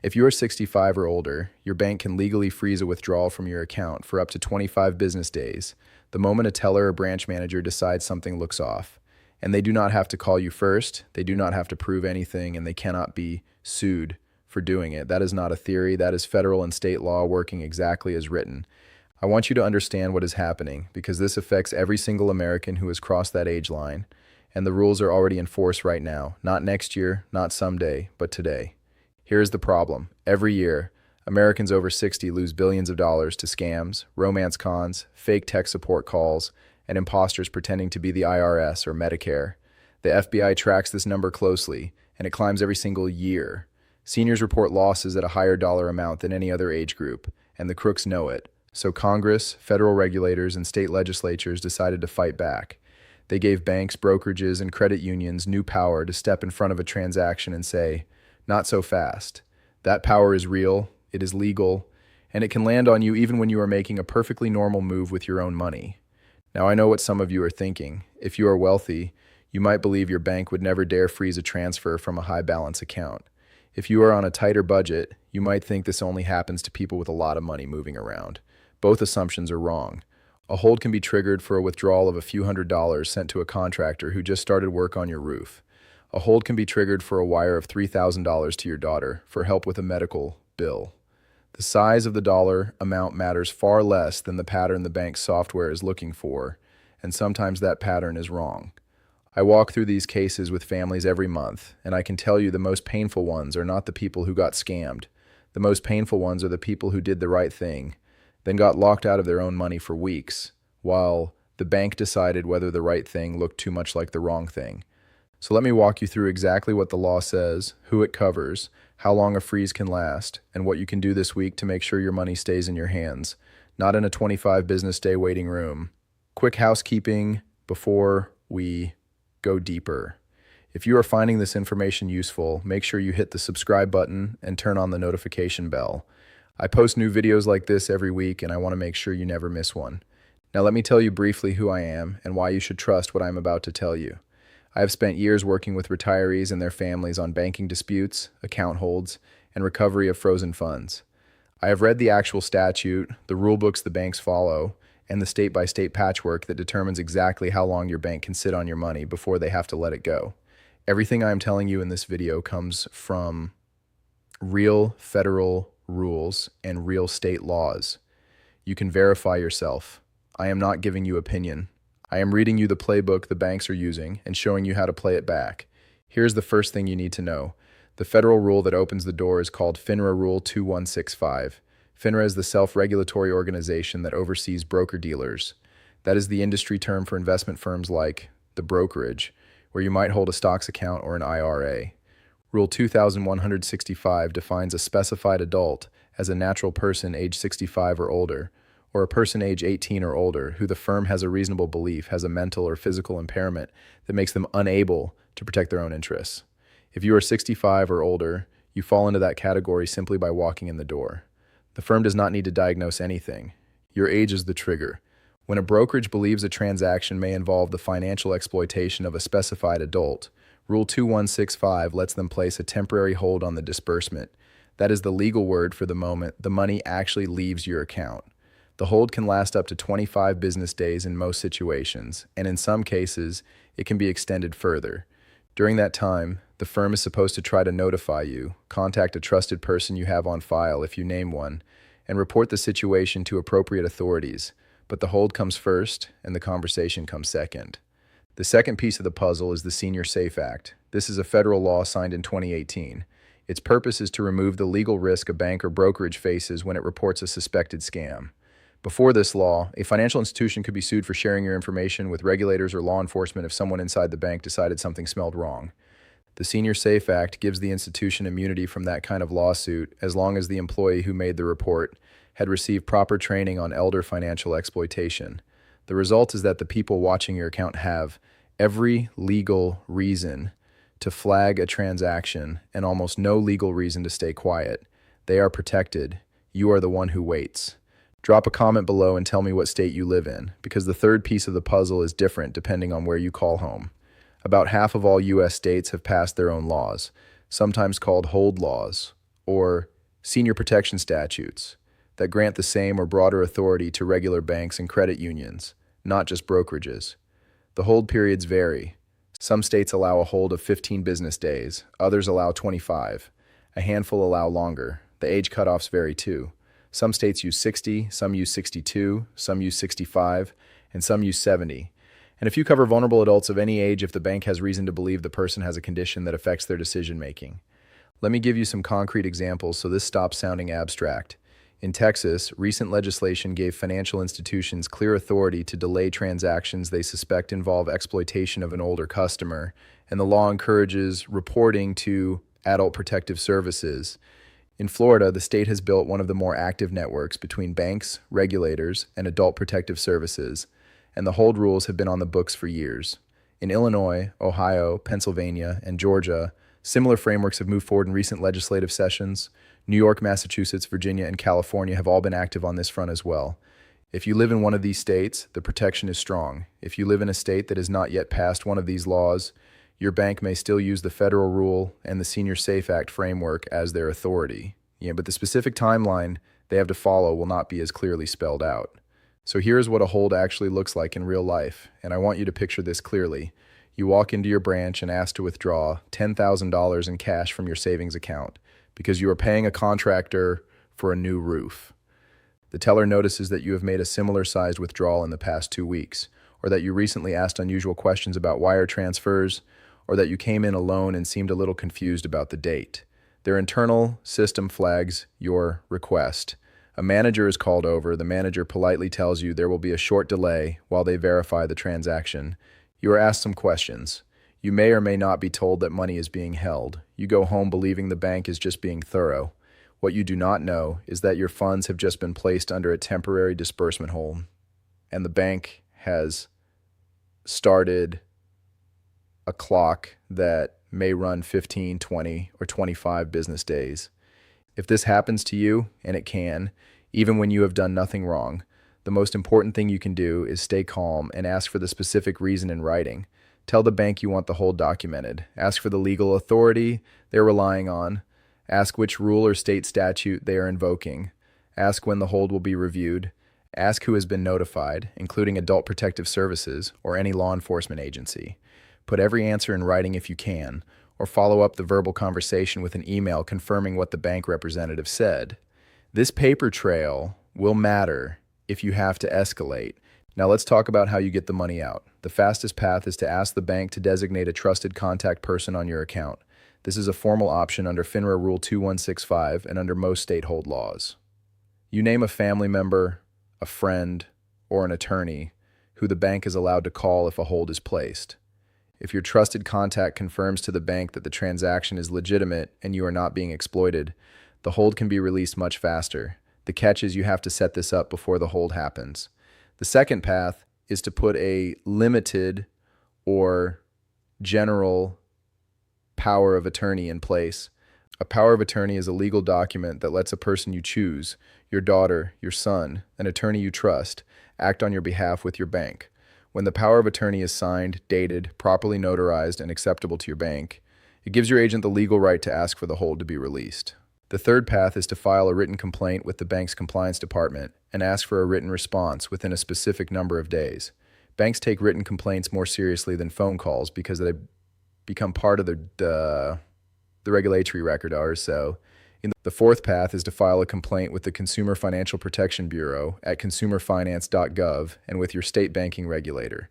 If you are 65 or older, your bank can legally freeze a withdrawal from your account for up to 25 business days, the moment a teller or branch manager decides something looks off. And they do not have to call you first, they do not have to prove anything, and they cannot be sued for doing it. That is not a theory, that is federal and state law working exactly as written. I want you to understand what is happening because this affects every single American who has crossed that age line, and the rules are already in force right now, not next year, not someday, but today. Here is the problem. Every year, Americans over 60 lose billions of dollars to scams, romance cons, fake tech support calls, and imposters pretending to be the IRS or Medicare. The FBI tracks this number closely, and it climbs every single year. Seniors report losses at a higher dollar amount than any other age group, and the crooks know it. So Congress, federal regulators, and state legislatures decided to fight back. They gave banks, brokerages, and credit unions new power to step in front of a transaction and say, "Not so fast." That power is real, it is legal, and it can land on you even when you are making a perfectly normal move with your own money. Now, I know what some of you are thinking. If you are wealthy, you might believe your bank would never dare freeze a transfer from a high balance account. If you are on a tighter budget, you might think this only happens to people with a lot of money moving around. Both assumptions are wrong. A hold can be triggered for a withdrawal of a few $100s sent to a contractor who just started work on your roof. A hold can be triggered for a wire of $3,000 to your daughter for help with a medical bill. The size of the dollar amount matters far less than the pattern the bank's software is looking for, and sometimes that pattern is wrong. I walk through these cases with families every month, and I can tell you the most painful ones are not the people who got scammed. The most painful ones are the people who did the right thing, then got locked out of their own money for weeks, while the bank decided whether the right thing looked too much like the wrong thing. So let me walk you through exactly what the law says, who it covers, how long a freeze can last, and what you can do this week to make sure your money stays in your hands, not in a 25 business day waiting room. Quick housekeeping before we go deeper. If you are finding this information useful, make sure you hit the subscribe button and turn on the notification bell. I post new videos like this every week, and I want to make sure you never miss one. Now let me tell you briefly who I am and why you should trust what I'm about to tell you. I have spent years working with retirees and their families on banking disputes, account holds, and recovery of frozen funds. I have read the actual statute, the rule books the banks follow, and the state-by-state patchwork that determines exactly how long your bank can sit on your money before they have to let it go. Everything I am telling you in this video comes from real federal rules and real state laws. You can verify yourself. I am not giving you opinion. I am reading you the playbook the banks are using and showing you how to play it back. Here's the first thing you need to know. The federal rule that opens the door is called FINRA Rule 2165. FINRA is the self-regulatory organization that oversees broker-dealers. That is the industry term for investment firms like the brokerage, where you might hold a stocks account or an IRA. Rule 2165 defines a specified adult as a natural person age 65 or older, or a person age 18 or older who the firm has a reasonable belief has a mental or physical impairment that makes them unable to protect their own interests. If you are 65 or older, you fall into that category simply by walking in the door. The firm does not need to diagnose anything. Your age is the trigger. When a brokerage believes a transaction may involve the financial exploitation of a specified adult, Rule 2165 lets them place a temporary hold on the disbursement. That is the legal word for the moment the money actually leaves your account. The hold can last up to 25 business days in most situations, and in some cases, it can be extended further. During that time, the firm is supposed to try to notify you, contact a trusted person you have on file if you name one, and report the situation to appropriate authorities. But the hold comes first, and the conversation comes second. The second piece of the puzzle is the Senior Safe Act. This is a federal law signed in 2018. Its purpose is to remove the legal risk a bank or brokerage faces when it reports a suspected scam. Before this law, a financial institution could be sued for sharing your information with regulators or law enforcement if someone inside the bank decided something smelled wrong. The Senior Safe Act gives the institution immunity from that kind of lawsuit as long as the employee who made the report had received proper training on elder financial exploitation. The result is that the people watching your account have every legal reason to flag a transaction and almost no legal reason to stay quiet. They are protected. You are the one who waits. Drop a comment below and tell me what state you live in, because the third piece of the puzzle is different depending on where you call home. About half of all U.S. states have passed their own laws, sometimes called hold laws, or Senior protection statutes that grant the same or broader authority to regular banks and credit unions, not just brokerages. The hold periods vary. Some states allow a hold of 15 business days, others allow 25. A handful allow longer. The age cutoffs vary too. Some states use 60, some use 62, some use 65, and some use 70. And if you cover vulnerable adults of any age if the bank has reason to believe the person has a condition that affects their decision making. Let me give you some concrete examples so this stops sounding abstract. In Texas, recent legislation gave financial institutions clear authority to delay transactions they suspect involve exploitation of an older customer, and the law encourages reporting to Adult Protective Services. In Florida, the state has built one of the more active networks between banks, regulators, and Adult Protective Services, and the hold rules have been on the books for years. In Illinois, Ohio, Pennsylvania, and Georgia, similar frameworks have moved forward in recent legislative sessions. New York, Massachusetts, Virginia, and California have all been active on this front as well. If you live in one of these states, the protection is strong. If you live in a state that has not yet passed one of these laws, your bank may still use the federal rule and the Senior Safe Act framework as their authority. But the specific timeline they have to follow will not be as clearly spelled out. So here's what a hold actually looks like in real life, and I want you to picture this clearly. You walk into your branch and ask to withdraw $10,000 in cash from your savings account because you are paying a contractor for a new roof. The teller notices that you have made a similar-sized withdrawal in the past 2 weeks, or that you recently asked unusual questions about wire transfers, or that you came in alone and seemed a little confused about the date. Their internal system flags your request. A manager is called over. The manager politely tells you there will be a short delay while they verify the transaction. You are asked some questions. You may or may not be told that money is being held. You go home believing the bank is just being thorough. What you do not know is that your funds have just been placed under a temporary disbursement hold, and the bank has started a clock that may run 15, 20, or 25 business days. If this happens to you, and it can, even when you have done nothing wrong, the most important thing you can do is stay calm and ask for the specific reason in writing. Tell the bank you want the hold documented. Ask for the legal authority they're relying on. Ask which rule or state statute they are invoking. Ask when the hold will be reviewed. Ask who has been notified, including Adult Protective Services or any law enforcement agency. Put every answer in writing if you can, or follow up the verbal conversation with an email confirming what the bank representative said. This paper trail will matter if you have to escalate. Now let's talk about how you get the money out. The fastest path is to ask the bank to designate a trusted contact person on your account. This is a formal option under FINRA Rule 2165 and under most state hold laws. You name a family member, a friend, or an attorney who the bank is allowed to call if a hold is placed. If your trusted contact confirms to the bank that the transaction is legitimate and you are not being exploited, the hold can be released much faster. The catch is you have to set this up before the hold happens. The second path is to put a limited or general power of attorney in place. A power of attorney is a legal document that lets a person you choose, your daughter, your son, an attorney you trust, act on your behalf with your bank. When the power of attorney is signed, dated, properly notarized, and acceptable to your bank, it gives your agent the legal right to ask for the hold to be released. The third path is to file a written complaint with the bank's compliance department and ask for a written response within a specific number of days. Banks take written complaints more seriously than phone calls because they become part of the regulatory record are. So the fourth path is to file a complaint with the Consumer Financial Protection Bureau at consumerfinance.gov and with your state banking regulator.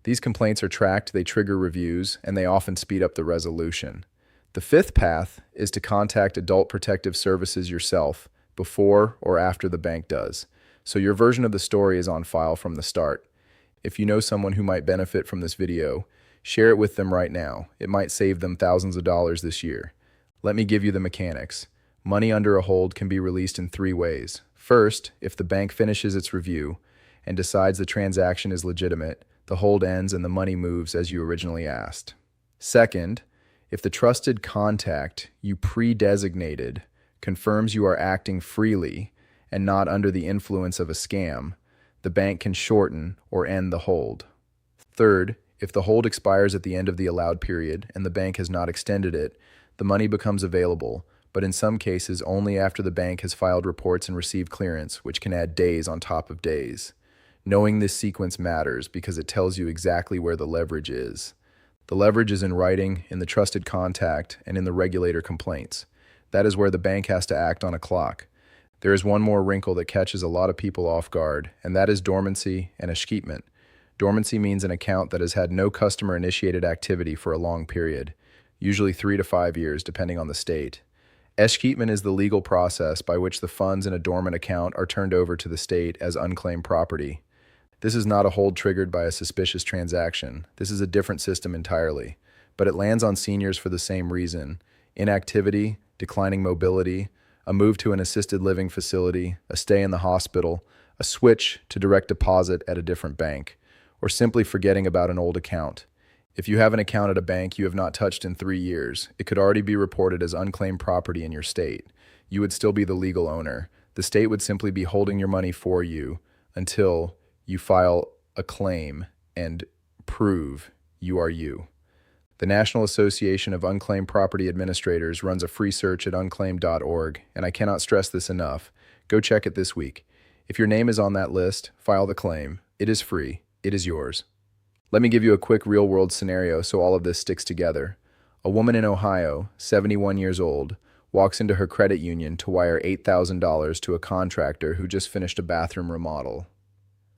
These complaints are tracked, they trigger reviews, and they often speed up the resolution. The fifth path is to contact Adult Protective Services yourself before or after the bank does. So your version of the story is on file from the start. If you know someone who might benefit from this video, share it with them right now. It might save them thousands of dollars this year. Let me give you the mechanics. Money under a hold can be released in 3 ways. First, if the bank finishes its review and decides the transaction is legitimate, the hold ends and the money moves as you originally asked. Second, if the trusted contact you pre-designated confirms you are acting freely and not under the influence of a scam, the bank can shorten or end the hold. Third, if the hold expires at the end of the allowed period and the bank has not extended it, the money becomes available, but in some cases only after the bank has filed reports and received clearance, which can add days on top of days. Knowing this sequence matters because it tells you exactly where the leverage is. The leverage is in writing, in the trusted contact, and in the regulator complaints. That is where the bank has to act on a clock. There is one more wrinkle that catches a lot of people off guard, and that is dormancy and eschatement. Dormancy means an account that has had no customer-initiated activity for a long period, usually 3 to 5 years, depending on the state. Eschatement is the legal process by which the funds in a dormant account are turned over to the state as unclaimed property. This is not a hold triggered by a suspicious transaction. This is a different system entirely, but it lands on seniors for the same reason: inactivity, declining mobility, a move to an assisted living facility, a stay in the hospital, a switch to direct deposit at a different bank, or simply forgetting about an old account. If you have an account at a bank you have not touched in 3 years, it could already be reported as unclaimed property in your state. You would still be the legal owner. The state would simply be holding your money for you until you file a claim and prove you are you. The National Association of Unclaimed Property Administrators runs a free search at unclaimed.org, and I cannot stress this enough. Go check it this week. If your name is on that list, file the claim. It is free. It is yours. Let me give you a quick real-world scenario so all of this sticks together. A woman in Ohio, 71 years old, walks into her credit union to wire $8,000 to a contractor who just finished a bathroom remodel.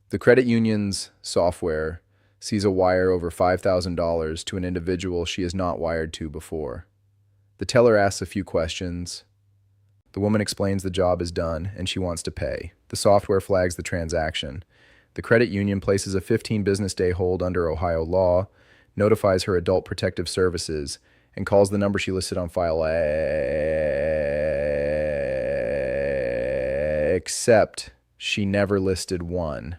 The credit union's software sees a wire over $5,000 to an individual she has not wired to before. The teller asks a few questions. The woman explains the job is done and she wants to pay. The software flags the transaction. The credit union places a 15 business day hold under Ohio law, notifies her adult protective services, and calls the number she listed on file, except she never listed one.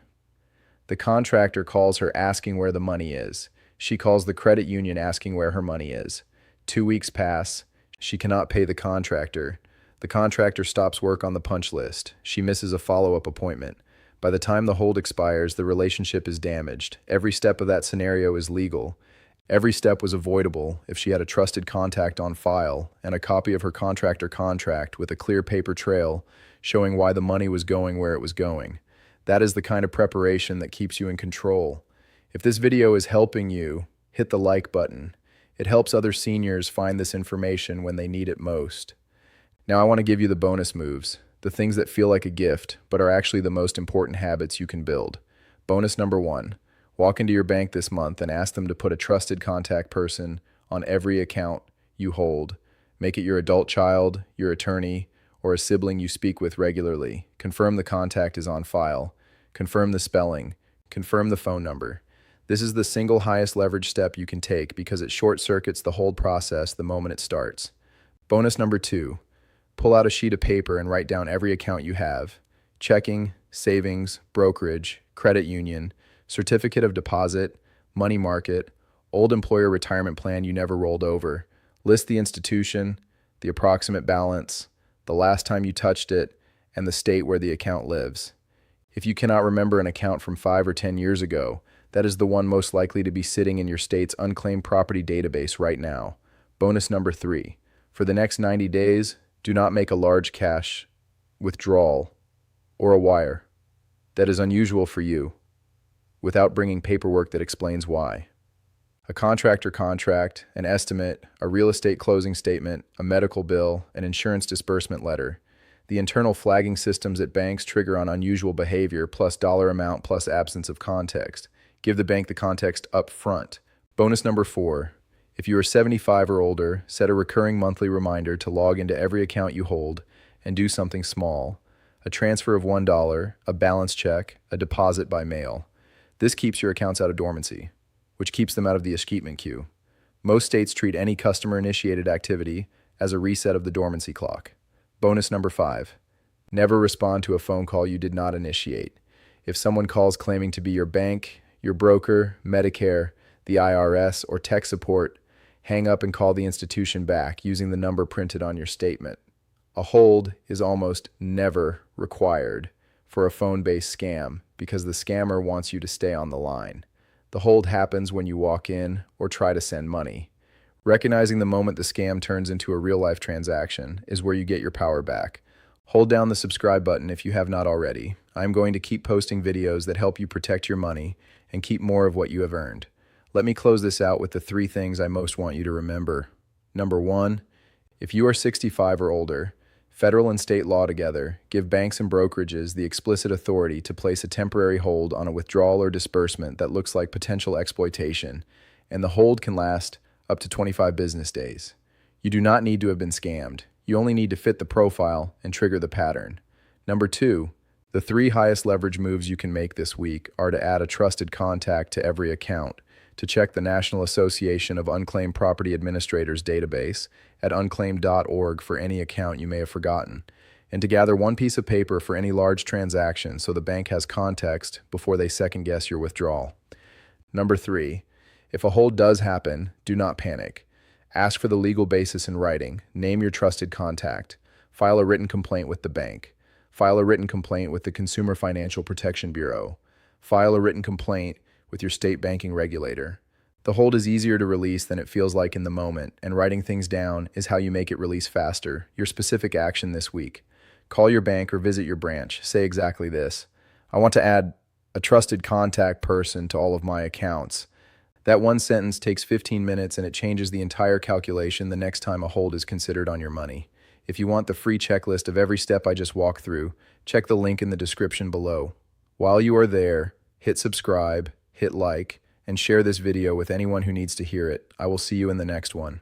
The contractor calls her asking where the money is. She calls the credit union asking where her money is. 2 weeks pass. She cannot pay the contractor. The contractor stops work on the punch list. She misses a follow-up appointment. By the time the hold expires, the relationship is damaged. Every step of that scenario is legal. Every step was avoidable if she had a trusted contact on file and a copy of her contractor contract with a clear paper trail showing why the money was going where it was going. That is the kind of preparation that keeps you in control. If this video is helping you, hit the like button. It helps other seniors find this information when they need it most. Now I want to give you the bonus moves, the things that feel like a gift, but are actually the most important habits you can build. Bonus number 1, walk into your bank this month and ask them to put a trusted contact person on every account you hold. Make it your adult child, your attorney, or a sibling you speak with regularly. Confirm the contact is on file. Confirm the spelling. Confirm the phone number. This is the single highest leverage step you can take because it short-circuits the hold process the moment it starts. Bonus number 2, pull out a sheet of paper and write down every account you have: checking, savings, brokerage, credit union, certificate of deposit, money market, old employer retirement plan you never rolled over. List the institution, the approximate balance, the last time you touched it, and the state where the account lives. If you cannot remember an account from 5 or 10 years ago, that is the one most likely to be sitting in your state's unclaimed property database right now. Bonus number 3, for the next 90 days, do not make a large cash withdrawal or a wire that is unusual for you without bringing paperwork that explains why. A contractor contract, an estimate, a real estate closing statement, a medical bill, an insurance disbursement letter. The internal flagging systems at banks trigger on unusual behavior plus dollar amount plus absence of context. Give the bank the context up front. Bonus number 4, if you are 75 or older, set a recurring monthly reminder to log into every account you hold and do something small: a transfer of $1, a balance check, a deposit by mail. This keeps your accounts out of dormancy, which keeps them out of the eschatement queue. Most states treat any customer-initiated activity as a reset of the dormancy clock. Bonus number 5, never respond to a phone call you did not initiate. If someone calls claiming to be your bank, your broker, Medicare, the IRS, or tech support, hang up and call the institution back using the number printed on your statement. A hold is almost never required for a phone-based scam because the scammer wants you to stay on the line. The hold happens when you walk in or try to send money. Recognizing the moment the scam turns into a real-life transaction is where you get your power back. Hold down the subscribe button if you have not already. I'm going to keep posting videos that help you protect your money and keep more of what you have earned. Let me close this out with the 3 things I most want you to remember. Number 1, if you are 65 or older, federal and state law together give banks and brokerages the explicit authority to place a temporary hold on a withdrawal or disbursement that looks like potential exploitation, and the hold can last up to 25 business days. You do not need to have been scammed. You only need to fit the profile and trigger the pattern. Number 2, the 3 highest leverage moves you can make this week are to add a trusted contact to every account, to check the National Association of Unclaimed Property Administrators database at unclaimed.org for any account you may have forgotten, and to gather one piece of paper for any large transaction so the bank has context before they second-guess your withdrawal. Number 3, if a hold does happen, do not panic. Ask for the legal basis in writing, name your trusted contact, file a written complaint with the bank, file a written complaint with the Consumer Financial Protection Bureau, file a written complaint with your state banking regulator. The hold is easier to release than it feels like in the moment, and writing things down is how you make it release faster. Your specific action this week. Call your bank or visit your branch. Say exactly this: I want to add a trusted contact person to all of my accounts. That one sentence takes 15 minutes and it changes the entire calculation the next time a hold is considered on your money. If you want the free checklist of every step I just walked through, check the link in the description below. While you are there, hit subscribe, hit like, and share this video with anyone who needs to hear it. I will see you in the next one.